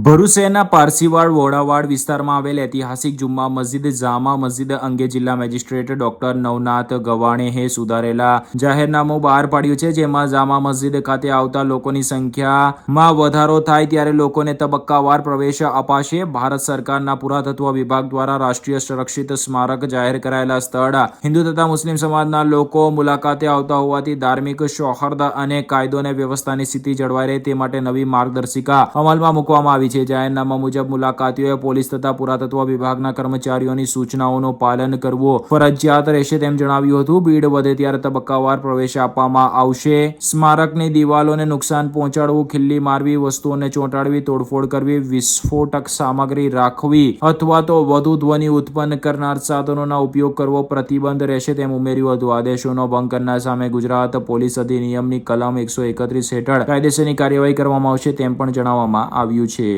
ભરૂચ શહેરના પારસીવાડ વોડાવાડ વિસ્તારમાં આવેલ ઐતિહાસિક જુમ્મા મસ્જિદ જામા મસ્જિદ અંગે જિલ્લા મેજિસ્ટ્રેટ ડોક્ટર નવનાથ ગવાણેએ સુધારેલા જાહેરનામું બહાર પાડ્યું છે, જેમાં જામા મસ્જિદ ખાતે આવતા લોકોની સંખ્યામાં વધારો થાય ત્યારે લોકોને તબક્કાવાર પ્રવેશ અપાશે। ભારત સરકારના પુરાતત્વ વિભાગ દ્વારા રાષ્ટ્રીય સંરક્ષિત સ્મારક જાહેર કરાયેલા સ્થળ હિન્દુ તથા મુસ્લિમ સમાજના લોકો મુલાકાતે આવતા હોવાથી ધાર્મિક સૌહાર્દ અને કાયદો અને વ્યવસ્થાની સ્થિતિ જળવાઈ રહે તે માટે નવી માર્ગદર્શિકા અમલમાં મૂકવામાં આવી છે। જાહેરનામા મુજબ મુલાકાતીઓએ પોલીસ તથા પુરાતત્વ વિભાગના કર્મચારીઓની સૂચનાઓનું પાલન કરવું ફરજિયાત રહેશે તેમ જણાવ્યું હતું। ભીડ વધે ત્યારે તબક્કાવાર પ્રવેશ આપવામાં આવશે। સ્મારકની દિવાલોને નુકસાન પહોંચાડવું, ખીલ્લી મારવી, વસ્તુઓને ચોંટાડવી, તોડફોડ કરવી, વિસ્ફોટક સામગ્રી રાખવી અથવા તો વધુ ધ્વનિ ઉત્પન્ન કરનાર સાધનોનો ઉપયોગ કરવો પ્રતિબંધ રહેશે તેમ ઉમેર્યું હતું। આદેશોનો ભંગ કરનાર સામે ગુજરાત પોલીસ અધિનિયમની કલમ 131 હેઠળ કાયદેસરની કાર્યવાહી કરવામાં આવશે તેમ પણ જણાવવામાં આવ્યું છે।